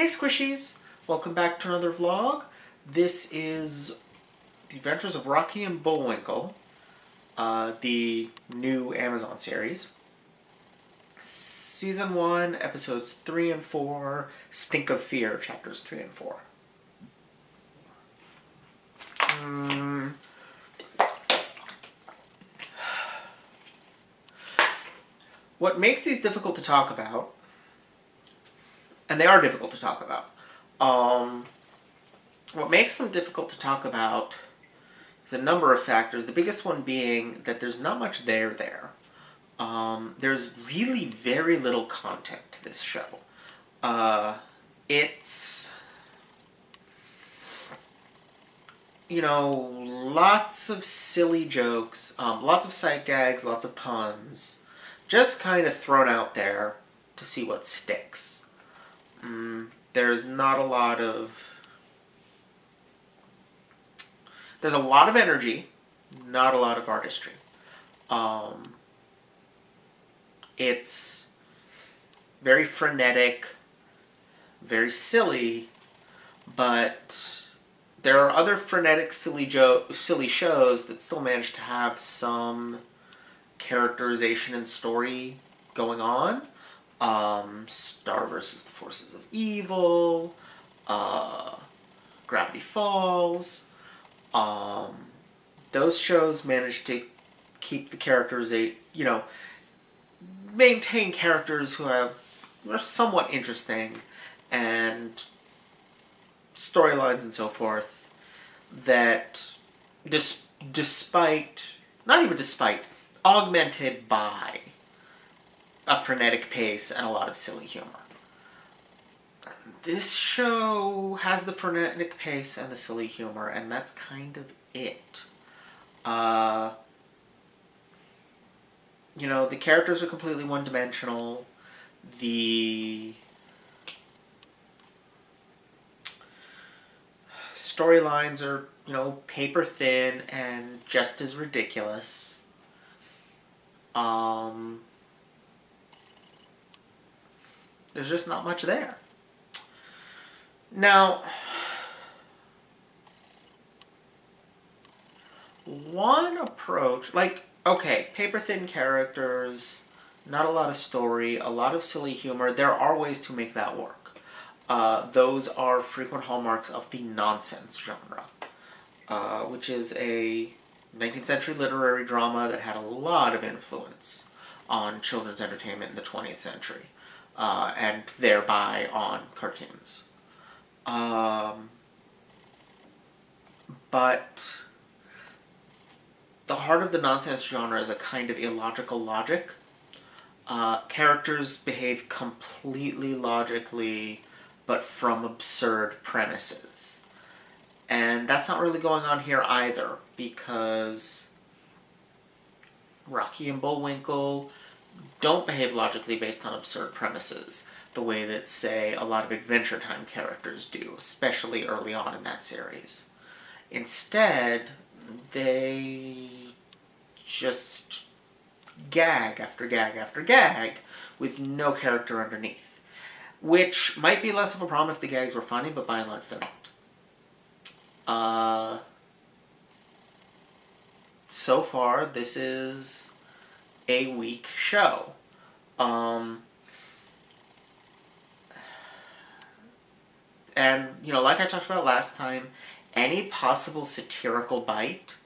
Squishies! Welcome back to another vlog. This is The Adventures of Rocky and Bullwinkle, the new Amazon series. Season 1, episodes 3 and 4, Stink of Fear, chapters 3 and 4. What makes these difficult to talk about, and they are difficult to talk about, what makes them difficult to talk about is a number of factors, the biggest one being that there's not much there. There's really very little content to this show. It's, lots of silly jokes, lots of sight gags, lots of puns, just kind of thrown out there to see what sticks. There's not a lot of... There's a lot of energy, not a lot of artistry. It's very frenetic, very silly, but there are other frenetic, silly shows that still manage to have some characterization and story going on. Star vs. the Forces of Evil, Gravity Falls. Those shows manage to keep the characters, maintain characters who are somewhat interesting and storylines and so forth that augmented by a frenetic pace and a lot of silly humor. This show has the frenetic pace and the silly humor, and that's kind of it. The characters are completely one-dimensional. The storylines are, paper thin and just as ridiculous. There's just not much there. Now, one approach, paper-thin characters, not a lot of story, a lot of silly humor, there are ways to make that work. Those are frequent hallmarks of the nonsense genre, which is a 19th century literary drama that had a lot of influence on children's entertainment in the 20th century, and thereby on cartoons. But the heart of the nonsense genre is a kind of illogical logic. Characters behave completely logically, but from absurd premises. And that's not really going on here either, because Rocky and Bullwinkle don't behave logically based on absurd premises, the way that, say, a lot of Adventure Time characters do, especially early on in that series. Instead, they just gag after gag after gag with no character underneath. Which might be less of a problem if the gags were funny, but by and large they're not. So far, this is a weak show. And, like I talked about last time, any possible satirical bite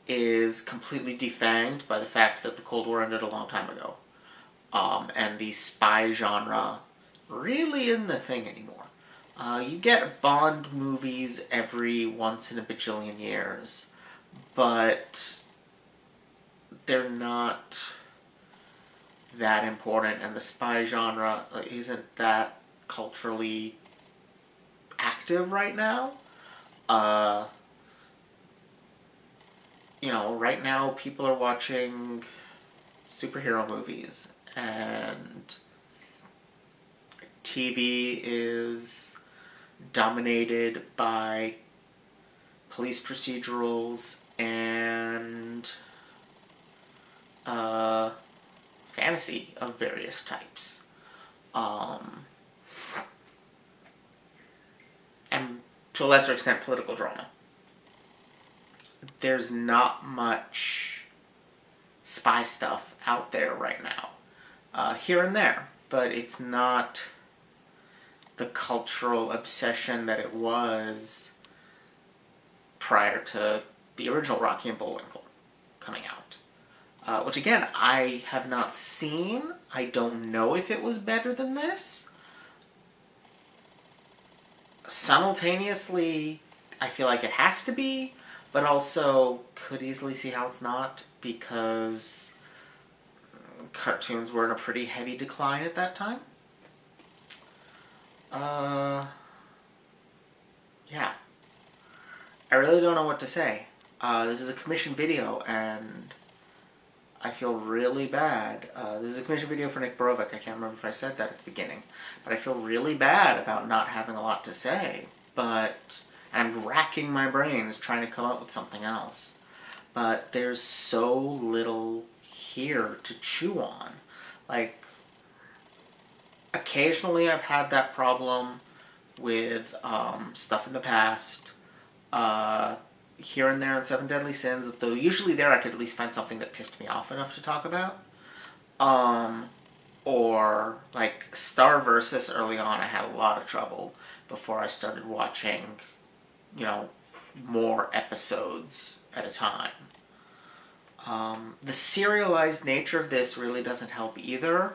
is completely defanged by the fact that the Cold War ended a long time ago. And the spy genre really isn't a thing anymore. You get Bond movies every once in a bajillion years, but they're not that important, and the spy genre isn't that culturally active right now. Right now people are watching superhero movies, and TV is dominated by police procedurals and fantasy of various types. to a lesser extent, political drama. There's not much spy stuff out there right now. Here and there, but it's not the cultural obsession that it was prior to the original Rocky and Bullwinkle coming out. Which again, I have not seen. I don't know if it was better than this. Simultaneously, I feel like it has to be, but also could easily see how it's not, because cartoons were in a pretty heavy decline at that time. Yeah. I really don't know what to say. This is a commissioned video, and I feel really bad. This is a commissioned video for Nick Borovic. I can't remember if I said that at the beginning. But I feel really bad about not having a lot to say. But I'm racking my brains trying to come up with something else. But there's so little here to chew on. Like, occasionally I've had that problem with stuff in the past. Here and there in Seven Deadly Sins, though usually there I could at least find something that pissed me off enough to talk about. Or, like, Star Versus early on, I had a lot of trouble before I started watching, you know, more episodes at a time. The serialized nature of this really doesn't help either,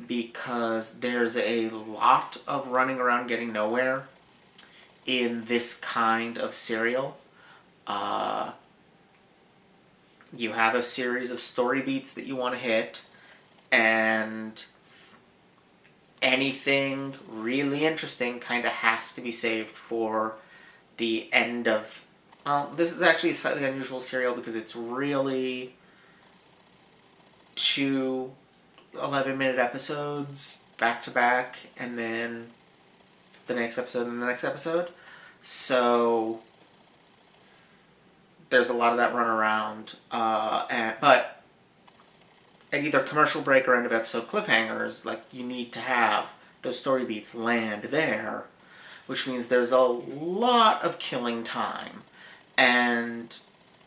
because there's a lot of running around getting nowhere in this kind of serial. You have a series of story beats that you want to hit, and anything really interesting kind of has to be saved for the end of... this is actually a slightly unusual serial because it's really 2 11-minute episodes back to back, and then the next episode and the next episode. So there's a lot of that run around, but at either commercial break or end of episode cliffhangers, like, you need to have those story beats land there, which means there's a lot of killing time, and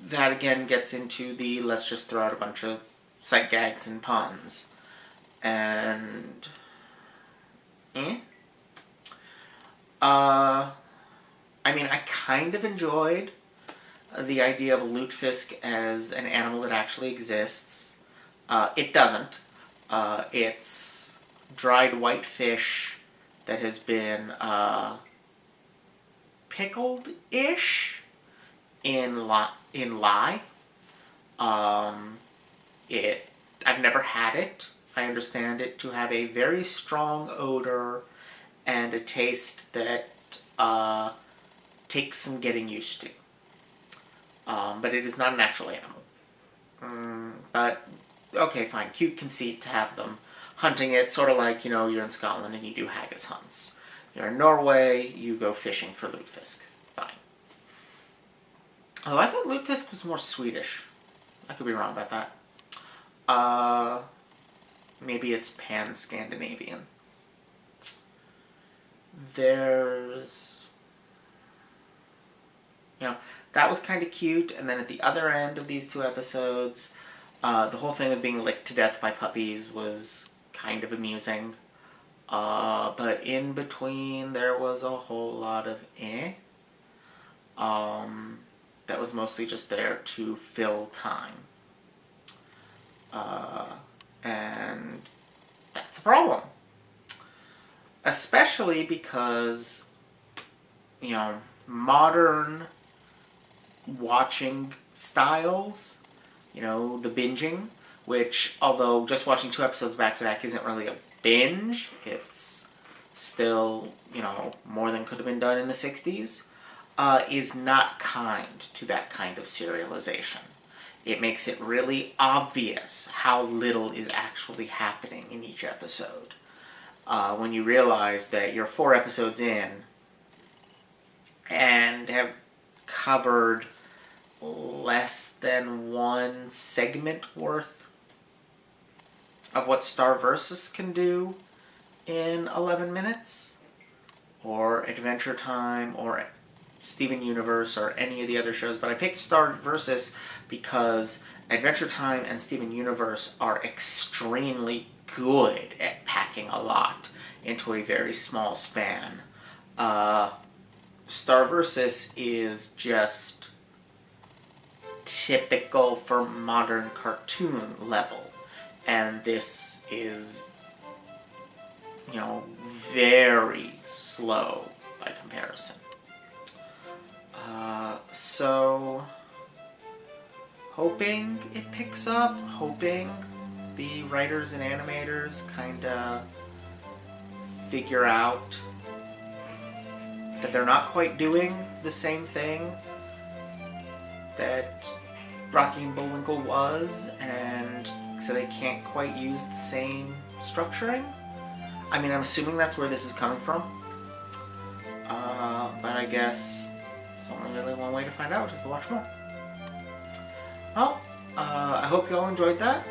that again gets into the let's just throw out a bunch of sight gags and puns, and I mean, I kind of enjoyed the idea of a lutefisk as an animal that actually exists. It doesn't. It's dried white fish that has been pickled-ish in lye. I've never had it. I understand it to have a very strong odor and a taste that takes some getting used to. But it is not a natural animal. But, okay, fine. Cute conceit to have them hunting it, sort of like, you know, you're in Scotland and you do haggis hunts. You're in Norway, you go fishing for lutefisk. Fine. Oh, I thought lutefisk was more Swedish. I could be wrong about that. Maybe it's pan-Scandinavian. There's... You know, that was kind of cute, and then at the other end of these 2 episodes, the whole thing of being licked to death by puppies was kind of amusing. But in between, there was a whole lot of that was mostly just there to fill time. And that's a problem. Especially because, you know, modern watching styles, you know, the binging, which, although just watching 2 episodes back to back isn't really a binge, it's still, you know, more than could have been done in the 60s, is not kind to that kind of serialization. It makes it really obvious how little is actually happening in each episode. When you realize that you're 4 episodes in and have covered less than 1 segment worth of what Star Versus can do in 11 minutes, or Adventure Time, or Steven Universe or any of the other shows, but I picked Star Versus because Adventure Time and Steven Universe are extremely good at packing a lot into a very small span. Star Versus is just typical for modern cartoon level, and this is, very slow by comparison. So hoping it picks up, hoping the writers and animators kind of figure out that they're not quite doing the same thing that Rocky and Bullwinkle was, and so they can't quite use the same structuring. I mean, I'm assuming that's where this is coming from, but I guess there's only really one way to find out, is to watch more. Well, I hope you all enjoyed that.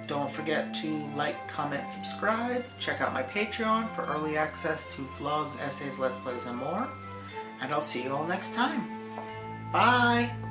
Don't forget to like, comment, subscribe. Check out my Patreon for early access to vlogs, essays, let's plays, and more. And I'll see you all next time. Bye!